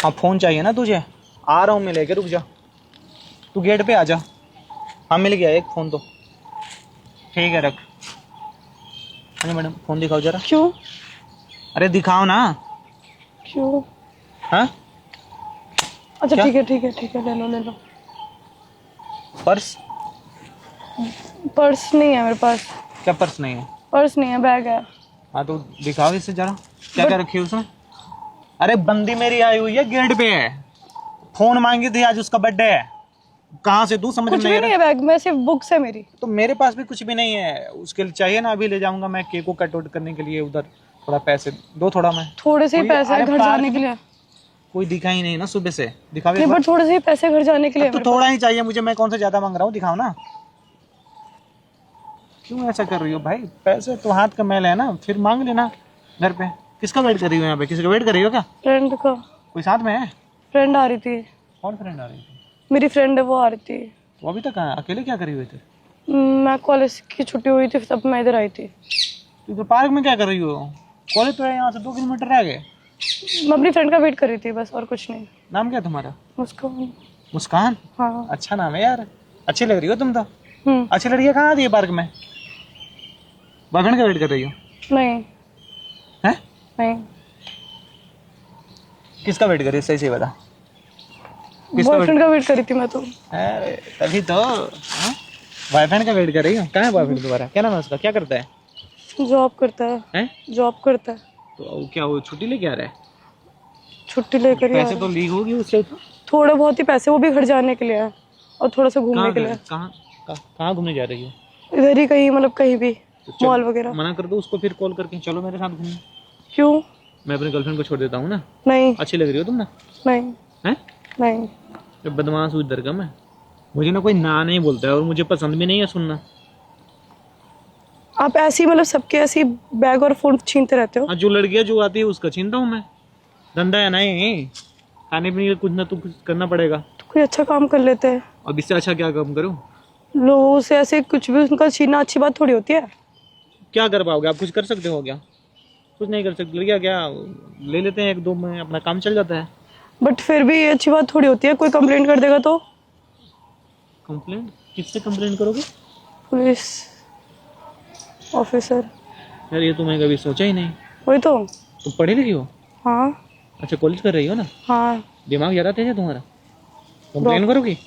हाँ फोन चाहिए ना तुझे, आ रहा हूँ मैं लेके, रुक जा, तू गेट पे आ जा। हाँ मिल गया एक फ़ोन तो, ठीक है रख। अरे मैडम फ़ोन दिखाओ जरा। क्यों? अरे दिखाओ ना। क्यों? हाँ अच्छा क्या? ठीक है ठीक है ठीक है, ले लो ले लो। पर्स? पर्स नहीं है मेरे पास। क्या पर्स नहीं है? पर्स नहीं है, बैग है। हाँ तो दिखाओ इसे जरा, क्या क्या रखी है उसमें। अरे बंदी मेरी आई हुई है गेट पे है, फोन मांगी थी, आज उसका बर्थडे है, कहाँ से दूं समझ में कुछ नहीं भी आ नहीं रहा। है बैग में, सिर्फ बुक्स है मेरी। तो मेरे पास भी कुछ भी नहीं है, उसके लिए चाहिए ना, अभी ले जाऊंगा मैं केक को कट आउट करने के लिए उधर, थोड़ा पैसे दो थोड़ा। मैं थोड़े से ही पैसे अरे हैं घर पार्क जाने के में लिए। कोई दिखा ही नहीं ना सुबह से, दिखाओ एक नहीं बार। बट थोड़े से ही पैसे घर जाने के लिए तो मेरे थोड़ा पास। ही चाहिए मुझे, मैं कौन सा ज्यादा मांग रहा हूँ, दिखाओ ना। क्यों ऐसा कर रही हो भाई, पैसे तो हाथ का मैल है ना, फिर मांग लेना घर पे। किसका वेट कर रही हो यहाँ पे, किसी का वेट कर रही हो क्या? फ्रेंड का। कोई साथ में है? फ्रेंड आ रही थी। कौन फ्रेंड आ रही थी? मेरी फ्रेंड है, वो आ रही थी। वो अभी तक आया, अकेले क्या करी हुई थे? मैं कॉलेज की छुट्टी हुई थी तब मैं इधर आई थी। तू तो पार्क में क्या कर रही हो? कॉलेज तो है यहाँ से 2 किलोमीटर रह गए। मैं अपनी फ्रेंड का वेट कर रही थी बस, और कुछ नहीं। नाम क्या है तुम्हारा? मुस्कान। मुस्कान? हाँ। अच्छा नाम है यार, अच्छी लग रही हो तुम तो। हम्म। अच्छी लड़कियाँ कहाँ आती है पार्क में? बॉयफ्रेंड का वेट कर रही हो? नहीं हैं? नहीं, किसका वेट कर रही हो, सही से बता। किसका बॉयफ्रेंड का वेट कर रही थी मैं तो। अरे तभी तो, बॉयफ्रेंड का वेट कर रही हो? कहाँ है बॉयफ्रेंड तुम्हारा, क्या नाम है उसका, क्या करता है? जॉब करता है। हैं? जॉब करता है। तो क्या वो छुट्टी लेके आ रहा है? छुट्टी लेकर ही आ पैसे रहा तो है। ली होगी उससे तो। थोड़े बहुत ही पैसे, वो भी घर जाने के लिए है और थोड़ा सा घूमने के लिए। कहाँ घूमने जा रही हो? इधर ही कहीं, मतलब कहीं भी, तो मॉल वगैरह। मना कर दो उसको फिर कॉल करके, चलो मेरे साथ घूमने। क्यों? मैं अपनी गर्लफ्रेंड को छोड़ देता हूँ ना। नहीं अच्छी लग रही हो तुम ना। नहीं हैं? नहीं। जब बदमाश हुई दरगम है, मुझे ना कोई ना नहीं बोलता है, और मुझे पसंद भी नहीं है सुनना। आप ऐसी, मतलब सबके ऐसी बैग और फोन छीनते रहते हो। हाँ जो लड़कियाँ जो आती है उसका छीनता हूँ मैं, धंधा है नहीं, खाने पीने का कुछ ना तो कुछ करना पड़ेगा। तो कोई अच्छा काम कर लेते हैं। अब इससे अच्छा क्या काम करूँ? लोगों से ऐसे कुछ भी उनका छीनना अच्छी बात थोड़ी होती है। क्या कर पाओगे आप, कुछ कर सकते हो क्या? कुछ नहीं कर सकते, लड़कियाँ क्या ले लेते हैं 1-2 में, अपना काम चल जाता है। बट फिर भी ये अच्छी बात थोड़ी होती है, कोई कंप्लेंट कर देगा तो। कंप्लेंट? किससे कंप्लेंट करोगे? Police officer. यार ये तो मैं कभी सोचा ही नहीं। वही तो। तुम पढ़ी लिखी हो? हाँ अच्छा कॉलेज कर रही हो ना? हाँ। दिमाग ज़्यादा तेज है तुम्हारा, कंप्लेन करोगी?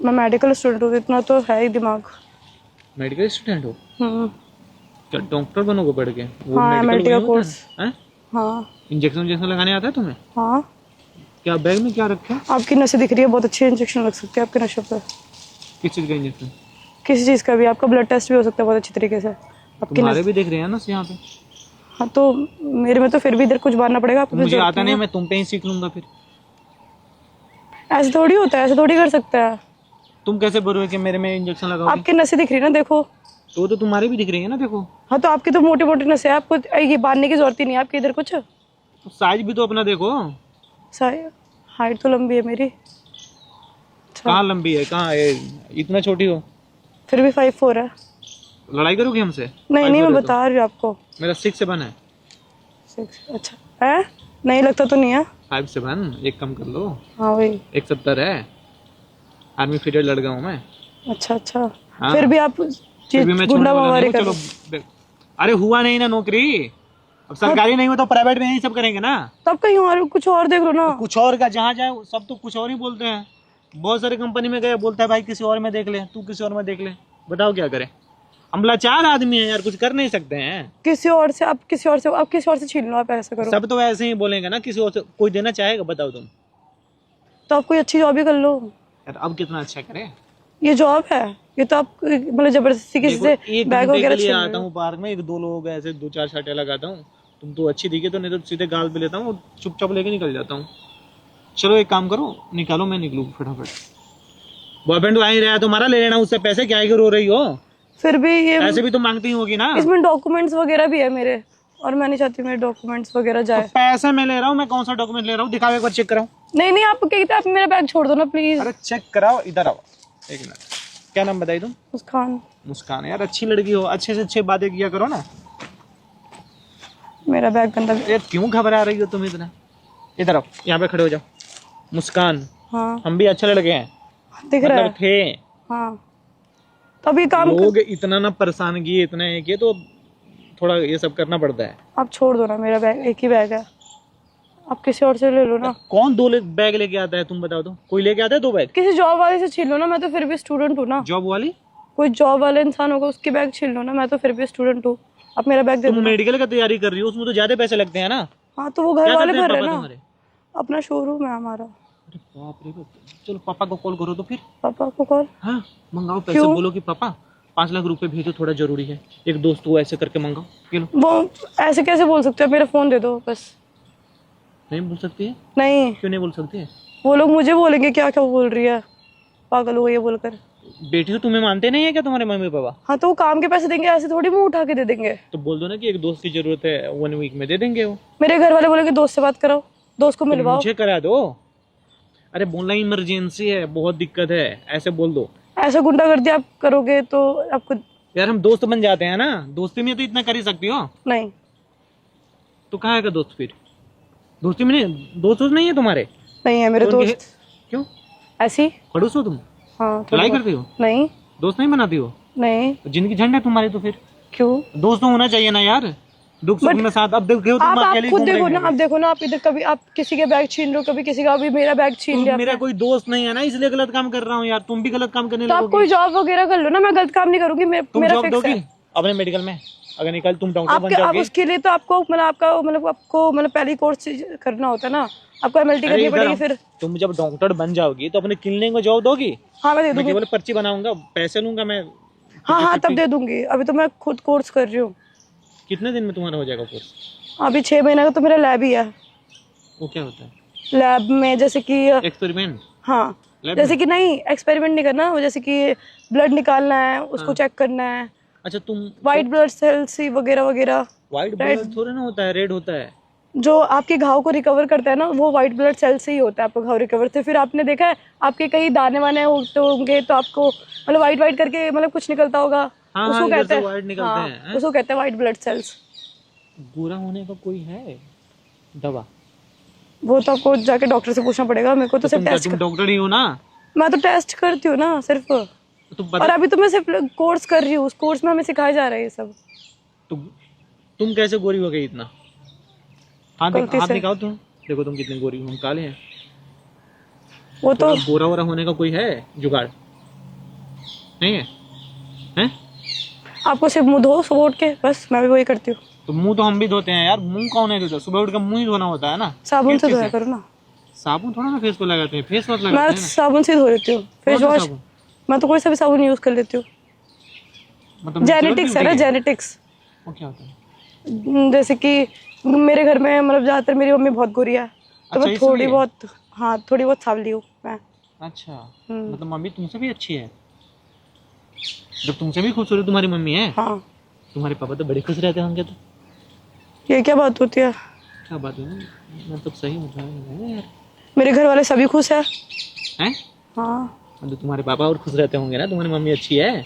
मैं मेडिकल स्टूडेंट हूँ, इतना तो है ही दिमाग। मेडिकल स्टूडेंट हो? हम्म। क्या डॉक्टर बनोगे पढ़ के? वो हाँ मेडिकल मेडिकल कोर्स। है? हाँ इंजेक्शन इंजेक्शन लगाने आता है तुम्हें? हाँ। क्या बैग में क्या रखा है? आपकी नसें दिख रही है, बहुत अच्छी इंजेक्शन लग सकती है आपके नशे पर। किस चीज़ का इंजेक्शन? किसी चीज़ का भी, आपका ब्लड टेस्ट भी हो सकता है बहुत अच्छी तरीके से आपकी तुम्हारे भी देख रहे हैं ना यहाँ पे। हाँ तो मेरे में तो फिर भी इधर कुछ मारना पड़ेगा आपको। मुझे आता नहीं, मैं तुम पे ही सीख लूंगा फिर। ऐसे थोड़ी होता है, ऐसे थोड़ी कर सकता है। तुम कैसे बोलोगे कि मेरे में इंजेक्शन लगाओगे? आपकी नसें दिख रही है ना, देखो। तो वो तो तुम्हारी भी दिख रही है ना, देखो। हाँ तो आपकी तो मोटी मोटी नसें है, आपको ये बांधने की जरूरत ही नहीं है आपके इधर कुछ। तो साइज भी तो अपना देखो। हाइट तो लंबी है मेरी। कहाँ लंबी है, कहाँ है? इतना छोटी हो? फिर भी 5'4" है। लड़ाई करोगी हमसे? नहीं नहीं, मैं 5'4" है बता रही हूँ आपको। मेरा 6'7" है। 6 अच्छा है, नहीं लगता तो नहीं है। 5'7", एक कम कर लो। हाँ वही। 1'70" है, आर्मी फिटेड लड़का हूँ मैं। अच्छा अच्छा। हाँ। फिर भी आप फिर भी मैं गुंडा छोड़ने वाला मवारी नहीं कर। हूँ, चलो। अरे हुआ नहीं ना नौकरी, अब सरकारी नहीं हो तो प्राइवेट में यही सब करेंगे ना। तब कहीं और कुछ और देख लो ना। तो कुछ और का जहाँ जाए सब तो कुछ और ही बोलते हैं। बहुत सारी कंपनी में गए, बोलता है भाई किसी और में देख ले, तू किसी और में देख ले। बताओ क्या करें, हम लाचार आदमी हैं यार, कुछ कर नहीं सकते हैं। किसी और से आप किसी और से छीन लो, आप ऐसा करो। सब तो ऐसे ही बोलेंगे ना, किसी और से कोई देना चाहेगा? बताओ तुम। तो आप कोई अच्छी जॉब ही कर लो। यार अब कितना अच्छा करे, ये जॉब है, ये तो आप मतलब जबरदस्ती किसी से एक बैग घंटे के वगैरह लिए छीन आता रहे हो। हूँ पार्क में, 1-2 लोग ऐसे 2-4 शाटे लगाता हूँ। तुम तो अच्छी दिखे तो, नहीं तो सीधे गाल पे लेता हूँ, चुपचाप लेके निकल जाता हूँ। चलो एक काम करो, निकालो, मैं निकलूँ फटाफट। बॉयफ्रेंड तो आ ही रहा है तुम्हारा, ले लेना उससे पैसे, क्या रो रही हो? फिर भी ये ऐसे भी तो मांगती होगी ना। इसमें डॉक्यूमेंट्स वगैरह भी है मेरे, और मैं नहीं चाहती मेरे डॉक्यूमेंट्स वगैरह तो जाए। पैसे मैं ले रहा हूँ, मैं कौन सा डॉक्यूमेंट ले रहा हूँ? दिखाओ एक बार, चेक कराओ। नहीं नहीं, आप कहते आप मेरा बैग छोड़ दो ना प्लीज। अरे चेक कराओ, इधर आओ, एक मिनट। क्या नाम बताई तुम? मुस्कान। मुस्कान? यार अच्छी लड़की हो, अच्छे से अच्छे बातें किया करो ना। मेरा बैग गंदा। यार क्यों घबरा रही हो तुम इतना? इधर आओ, यहाँ पे खड़े हो जाओ। मुस्कान, हाँ हम भी अच्छे लड़के हैं, दिख रहा मतलब है। थे। हाँ तो अभी काम लोग इतना ना परेशान किए, इतना है कि तो थोड़ा ये सब करना पड़ता है। आप छोड़ दो ना, मेरा बैग एक ही बैग है, आप किसी और से ले लो ना। कौन बैग लेके आता है, तुम बताओ तो? कोई लेके आता है 2 बैग? किसी जॉब वाले से छीन लो ना, मैं तो फिर भी स्टूडेंट हूँ ना। जॉब वाली? कोई जॉब वाले इंसान होगा उसकी बैग छीन लो ना, मैं तो फिर भी स्टूडेंट हूँ। आप मेरा बैग दे तुम दो ना। मेडिकल का तैयारी कर रही हो, उसमें तो ज्यादा पैसे लगते हैं ना। हाँ तो वो घर क्या वाले करते हैं भर रहे पापा ना, तुम्हारे? अपना शोरूम है हमारा। अरे बाप रे बाप। चलो पापा को कॉल करो तो फिर। पापा को कॉल? हाँ मंगाओ पैसे, क्यों? बोलो कि पापा 5 लाख रुपए भेजो, थोड़ा जरूरी है। एक दोस्त को ऐसे करके मंगाओ। ये लो। वो ऐसे कैसे बोल सकते हो, मेरा फोन दे दो बस। नहीं बोल सकती है? नहीं, क्यों नहीं बोल सकती है? वो लोग मुझे बोलेंगे क्या क्या बोल रही है, पागल हो गई है बोलकर। बेटी तो तुम्हें मानते नहीं है क्या तुम्हारे मम्मी पापा? हाँ तो वो काम के पैसे देंगे, ऐसे थोड़ी मुंह उठा के दे देंगे। तो बोल दो ना कि एक दोस्त की जरूरत है, 1 वीक में दे देंगे वो। मेरे घर वाले बोलेंगे दोस्त से बात कराओ, दोस्त को मिलवाओ। मुझे करा दो। अरे बोलना इमरजेंसी है, बहुत दिक्कत है, ऐसे बोल दो। ऐसा गुंडागर्दी आप करोगे तो आपको। यार हम दोस्त बन जाते हैं ना, दोस्ती में तो इतना कर ही सकती हो। नहीं तो कहाँ है दोस्त फिर? दोस्ती में नहीं, दोस्त नहीं है तुम्हारे? नहीं है मेरे तो उनके- दोस्त। क्यों? ऐसी? खड़ूस हो तुम? हाँ थोड़ा लड़ाई बहुत। करती हो? नहीं दोस्त नहीं बनाती हो? नहीं। जिंदगी झंड है तुम्हारी तो फिर क्यों? दोस्त तो होना चाहिए ना यार, दुख सुख में साथ। अब देखो तुम आप अकेले खुद घूम रहे देखो ना, हो। आप देखो ना, आप इधर कभी आप किसी के बैग छीन रहे हो, कभी किसी का, अभी मेरा बैग छीन लिया मेरा आपने। कोई दोस्त नहीं है ना, इसलिए गलत काम कर रहा हूँ यार। तुम भी गलत काम करने तो आप लगोगे। कोई जॉब वगैरह कर लो ना, मैं गलत काम नहीं करूंगी। तुम मेरा जॉब फिक्स दोगी है। अपने मेडिकल में? अगर निकल तुम डॉक्टर बन आपके, आप जाओगे। उसके लिए तो आपको मतलब आपको पहली कोर्स करना होता है ना, आपको एमएलटी अरे करनी इधर पड़ेगी आओ। फिर। तुम जब डॉक्टर बन जाओगी तो अपने क्लिनिक में जॉब दोगी? हाँ मैं दे मैं दूंगी। केवल पर्ची बनाऊंगा, पैसे लूंगा मैं। हाँ हाँ तब दे दूंगी, अभी तो मैं खुद कोर्स कर रही हूँ। कितने दिन में तुम्हारा हो जाएगा कोर्स? अभी 6 महीने का तो मेरा लैब ही है। वो क्या होता है? लैब में जैसे कि एक्सपेरिमेंट? हाँ लैब जैसे में? कि नहीं एक्सपेरिमेंट नहीं करना, वो जैसे कि ब्लड निकालना है, उसको चेक करना है, अच्छा तुम वाइट ब्लड सेल्स वगैरह वगैरह। व्हाइट ब्लड थोड़ा ना होता है, रेड होता है। जो आपके घाव को रिकवर करता है ना, वो व्हाइट ब्लड सेल से ही होता है आपका घाव रिकवर। तो फिर आपने देखा है आपके कई दाने वाने होते होंगे तो आपको मतलब वाइट वाइट करके मतलब कुछ निकलता होगा। हाँ, उसको इधर कहते से हैं white निकलते हाँ, हैं। उसको कहते हैं व्हाइट ब्लड सेल्स। गोरा होने का कोई है दवा? वो तो आपको जाके डॉक्टर से पूछना पड़ेगा, मेरे को तो सिर्फ टेस्ट तुम डॉक्टर ही हो ना? मैं तो टेस्ट करती हूँ ना सिर्फ। तुम और अभी तो मैं सिर्फ कोर्स कर रही हूँ, उस कोर्स में हमें सिखाया जा रहा है ये सब। तुम कैसे गोरी हो गई इतना? हाथ गलती हाथ से। निकालो तुम, देखो तुम कितनी गोरी हो। हम काले हैं। वो तो गोरा वोरा होने का कोई है जुगाड़? नहीं है? हैं? आपको सिर्फ मुंह धो सुबह उठ के, बस मैं भी वही करती हूँ। तो मुंह तो हम भी धोते हैं यार। मुंह कौन है धोता? सुबह उठ कर मुंह ही धोना होता है ना। साबुन किस से चीज़ धोया करो ना। साबुन थोड़ा ना फेस को लगाते हैं, फेस वॉश लगाते मैं हैं ना। साबुन से धो लेती हूँ, फेस कौन सा वॉश। साबुन? मैं तो कोई सा भी साबुन यूज कर लेती हूँ। मतलब जेनेटिक्स है ना, जेनेटिक्स। वो क्या होता है? जैसे कि मेरे घर में मतलब ज्यादातर मेरी मम्मी बहुत गोरी है, तो अच्छा, मैं थोड़ी इसलिए? बहुत, हाँ थोड़ी बहुत सांवली हूँ मैं। अच्छा मतलब मम्मी तुमसे भी अच्छी है? जब तुमसे भी खूबसूरत तुम्हारी मम्मी है, हाँ तुम्हारे पापा तो बड़े खुश रहते होंगे। तो ये क्या बात होती है? क्या बात है? मतलब सही बता रहे हैं यार। मेरे घर वाले सभी खुश है। हैं? हाँ मतलब तुम्हारे पापा और खुश रहते होंगे ना। तुम्हारी मम्मी अच्छी है,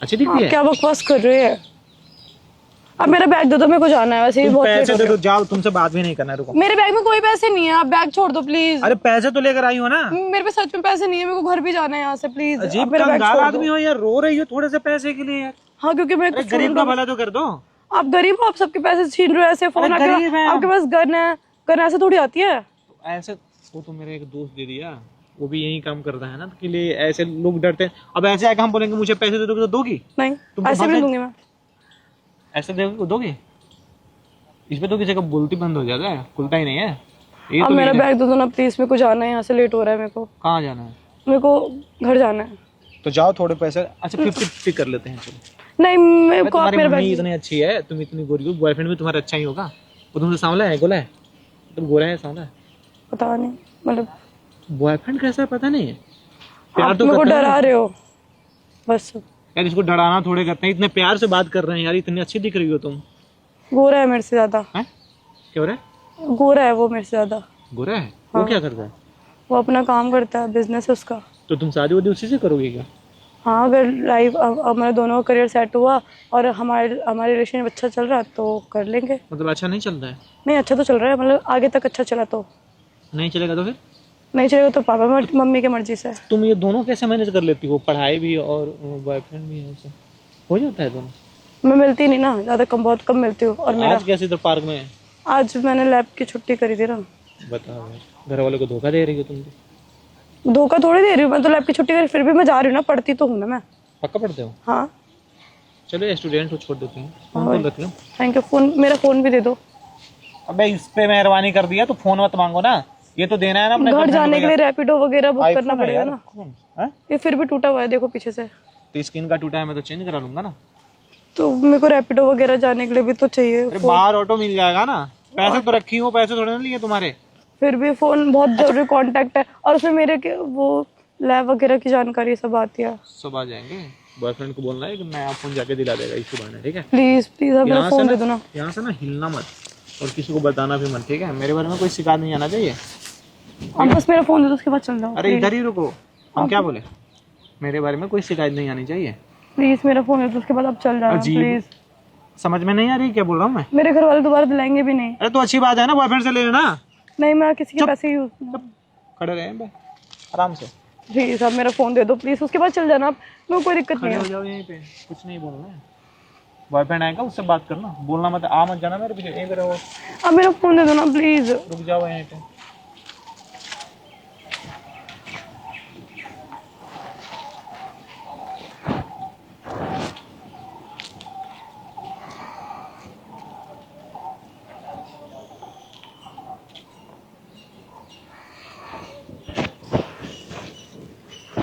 अच्छी दिखती आप है। क्या बकवास कर रहे हैं? अब मेरा बैग दे दो, मेरे को जाना है, वैसे ही तुम बहुत लेट पैसे हो दे गया। दो, जाओ। तुमसे बात भी नहीं करना है, रुको। मेरे बैग में कोई पैसे नहीं है, आप बैग छोड़ दो प्लीज। अरे पैसे तो लेकर आई हो ना। मेरे पे सच में पैसे नहीं है, मेरे को घर भी जाना है यहाँ से, प्लीज आप अजीब मेरा बैग कंगाल छोड़ आदमी दो। हो यार, रो रही हो थोड़े से पैसे के लिए यार। हाँ क्योंकि मैं अरे कुछ गरीब का भला तो कर दो। आप गरीब हो, आप सबके पैसे छीन रहे हो ऐसे। फोन अरे गरीब है। आपके पास गन है, गन ऐसे थोड़ी आती है। ऐसे वो तो मेरा एक दोस्त दे दिया, वो भी यही काम करता है ना, तो के लिए ऐसे लोग डरते हैं। अब ऐसे आके हम बोलेंगे मुझे पैसे दे दोगे तो दोगी? नहीं तुम ऐसे भी दूंगी मैं। ऐसे दोगी? इस पे तो किसी का बोलती बंद हो जाता है, खुलता ही नहीं है ये। अब तो मेरा नहीं है। बैग दे दो ना प्लीज, मेरे को जाना है यहाँ से, लेट हो रहा है मेरे को। कहाँ जाना है? मेरे को घर जाना है। तो जाओ, थोड़े पैसे। अच्छा 50-50 कर लेते हैं, चलो। नहीं मेरे को आप तुम्हारी मेरा मम्मी बैग। इतनी अच्छी है, तुम इतनी गोरी हो, बॉयफ्रेंड भी तुम्हारा अच्छा ही होगा। वो तुमसे सांवला है, गोला है? तुम गोरा है, सांवला है? पता नहीं, मतलब बॉयफ्रेंड कैसा है पता नहीं है। प्यार आप तो मेरे को करते हैं डरा ना। रहे हो बस। यार इसको डराना थोड़े करते हैं, इतने प्यार से बात कर रहे हैं यार। इतनी अच्छी दिख रही हो तुम। गोरा है मेरे से ज्यादा। हैं? क्या हो रहा है? गोरा है वो मेरे से ज्यादा। गोरा है? वो क्या करता है? वो अपना काम करता है, बिजनेस है उसका। तो तुम शादी वादी उसी से करोगे क्या? हाँ अगर लाइफ हमारे दोनों का करियर सेट हुआ और हमारे रिलेशन अच्छा चल रहा तो कर लेंगे। मतलब अच्छा नहीं चल रहा है? नहीं अच्छा तो चल रहा है, मतलब आगे तक अच्छा चला तो। नहीं चलेगा तो फिर नहीं चाहिए तो पापा मम्मी की मर्जी से। तुम ये दोनों कैसे मैनेज कर लेती हो, पढ़ाई भी और बॉयफ्रेंड भी है, ऐसे हो जाता है दोनों? मैं मिलती नहीं ना, ज़्यादा कम, बहुत कम मिलती हूँ। और मेरा आज कैसे तो पार्क में? आज मैंने लैब की छुट्टी करी थी ना। बताओ यार, घर वालों को धोखा दे रही हो तुम तो। धोखा थोड़ी दे रही हूँ मैं, तो लैब की छुट्टी करी फिर भी मैं जा रही हूँ ना, पढ़ती तो हूँ ना मैं। पक्का पढ़ते हो? हाँ। चलो स्टूडेंट को छोड़ देते हैं, फोन रख लो। Thank you. फोन, मेरा फोन भी दे दो। अबे इस पे मेहरबानी कर दिया तो फोन मत मांगो ना, ये तो देना है ना अपने घर जाने के लिए रैपिडो वगैरह बुक करना पड़ेगा ना। हाँ? ये फिर भी टूटा हुआ है, देखो पीछे से। तो स्क्रीन का टूटा है, मैं तो चेंज करा लूंगा ना। तो मेरे को रैपिडो वगैरह जाने के लिए भी तो चाहिए। अरे बाहर ऑटो मिल जाएगा ना, पैसे तो रखी हो, पैसे थोड़े ना लिए तुम्हारे। फिर भी फोन बहुत जरूरी कांटेक्ट है, और फिर मेरे के वो लैब वगैरह की जानकारी सब आती है। सब आ जाएंगे। बॉयफ्रेंड को बोलना है कि नया फोन जाके दिला देगा इशू बना, ठीक है? प्लीज प्लीज आप मेरा फोन दे दो ना। यहाँ से ना हिलना मत, और किसी को बताना भी मत, ठीक है? मेरे बारे में कोई शिकायत नहीं आना चाहिए। आप बस मेरा फोन दे दो, उसके बाद चल जाओ। अरे इधर ही रुको, हम क्या बोले? मेरे बारे में कोई शिकायत नहीं आनी चाहिए। प्लीज मेरा फोन दे दो, उसके बाद आप चल जाओ प्लीज। समझ में नहीं आ रही क्या बोल रहा हूँ मैं? मेरे घर वाले दोबारा दिलाएंगे भी नहीं। अरे तो अच्छी बात है ना, बॉयफ्रेंड से ले लेना। नहीं, मैं किसी के पैसे यूज। खड़े रहे बे, आराम से प्लीज आप मेरा फोन दे दो प्लीज, उसके बाद चल जाना आप, मेरे को कोई दिक्कत नहीं खड़े है। हो जाओ यहीं पे, कुछ नहीं बोलना है। बॉयफ्रेंड आएगा उससे बात करना, बोलना मत, आ मत जाना मेरे पीछे, यहीं पे रहो। आप मेरा फोन दे दो ना प्लीज। रुक जाओ यहीं पे।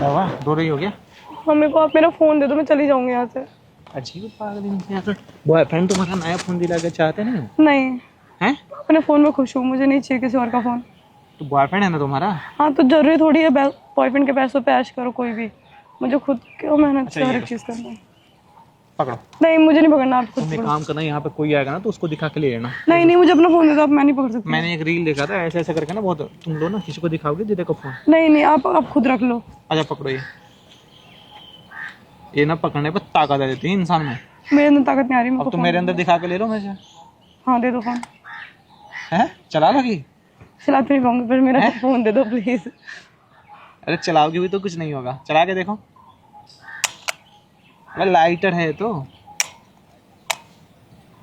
वाह, रो रही हो क्या? हाँ, मेरे को आप मेरा फोन दे दो, मैं चली जाऊंगी यहाँ से। अजीब पागल। बॉयफ्रेंड तुम्हारा नया फोन दिला के चाहते नहीं? नहीं, हैं? अपने फोन में खुश हूँ, मुझे नहीं चाहिए किसी और का फोन। तो बॉयफ्रेंड है ना तुम्हारा? हाँ, तो जरूरी थोड़ी है बॉयफ्रेंड के पैसों पे ऐश करो कोई भी, मुझे खुद क्यों मेहनत से हर एक चीज करना है। पकड़ो। नहीं, मुझे नहीं पकड़ना, आप खुद तुम एक पकड़ो। काम करना, यहाँ पे कोई आएगा ना तो उसको दिखा के ले लेना। नहीं नहीं, मुझे अपना फोन दे दो, आप, मैं नहीं पकड़ सकती। मैंने एक रील देखा था, ऐसे ऐसे करके ना, बहुत तुम लो ना, किसी को दिखाओगे दीदी को फोन। नहीं नहीं, आप खुद रख लो। अच्छा पकड़ो ये ना पकड़ने पर ताकत आ जाती है इंसान में। मेरे अंदर ताकत नहीं आ रही मेरे अब को। तुम मेरे अंदर दिखा के ले लो मेरे से। हाँ, दे दो फोन। हैं? चला लोगी? चला तो नहीं पाऊंगी, फिर मेरा फोन दे दो प्लीज। अरे चलाओगी भी तो कुछ नहीं होगा, चला के देखो। अरे लाइटर है तो,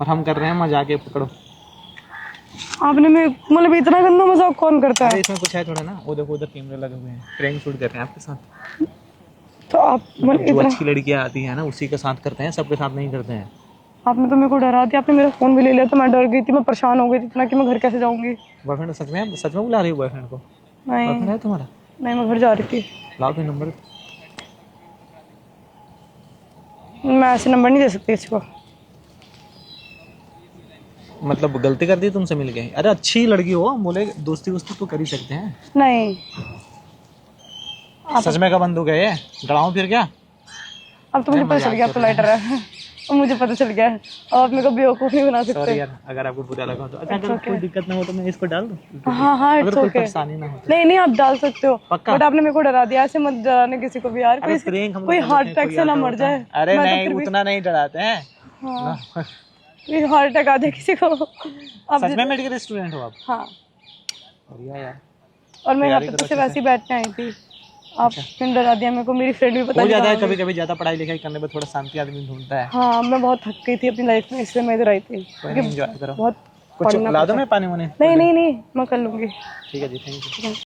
और हम कर रहे हैं मजाक, पकड़ो। आपने मतलब इतना गंदा मजाक कौन करता है? अरे इसमें कुछ है थोड़ा ना, वो देखो उधर कैमरे लगे हुए हैं, प्रैंक शूट कर रहे हैं आपके साथ। तो आप मतलब जो इतना, अच्छी लड़कियां आती है ना उसी के साथ करते हैं, सबके साथ नहीं करते हैं। आपने तो मेरे को डरा दिया, आपने मेरा फोन भी ले लिया तो मैं डर गई थी, मैं परेशान हो गई थी इतना कि मैं घर कैसे जाऊंगी। बॉयफ्रेंड सच में बुला रही हो बॉयफ्रेंड को? नहीं बॉयफ्रेंड है तुम्हारा? नहीं, मैं घर जा रही थी। लाओ फिर नंबर। मैं ऐसे नंबर नहीं दे सकती इसको। मतलब गलती कर दी तुमसे मिल गए? अरे अच्छी लड़की हो, बोले दोस्ती वोस्ती तो कर ही सकते हैं। नहीं, सच में का बंदूक है ये? डराऊं फिर क्या? अब तो मुझे पता चल गया आप तो लाइटर है। अब मुझे पता चल गया है, अब मेरे को बेवकूफ नहीं बना सॉरी सकते। यार, अगर आपको बुरा लगा तो। अच्छा अगर कोई दिक्कत ना हो तो मैं इसको डाल दूं? हाँ हाँ, अगर इट्स कोई ओके। परेशानी ना हो तो। नहीं नहीं, आप डाल सकते हो, पक्का? बट आपने मेरे को डरा दिया, ऐसे मत डराने किसी को भी यार। अरे प्रैंक हम कोई लोग हार्ट करते हैं, अटैक से ना कोई मर आता जाए। है। अरे मैं तो नहीं, फिर भी- उतना नहीं डराते हैं। हाँ, हार्ट अटैक आ जाए किसी को। अब सच में मेडिकल स्टूडेंट हो आप? हाँ, बढ़िया यार। और मैं यहाँ तैयारी पे करो तो सिर्फ ऐसे ही बैठने आई थी, आपने डरा दिया मेरे को। मेरी फ्रेंड भी बता हो जाता है रही थी। कभी कभी, ज्यादा पढ़ाई लिखाई करने में थोड़ा शांति आदमी ढूंढता है। हाँ, मैं बहुत थक गई थी अपनी लाइफ में, इसलिए मैं इधर आई थी। कोई नहीं, एंजॉय करो। बहुत कुछ पढ़ना ला दो पड़ता मैं पानी वानी? है। नहीं नहीं नहीं, मैं कर लूंगी। ठीक है जी, थैंक यू।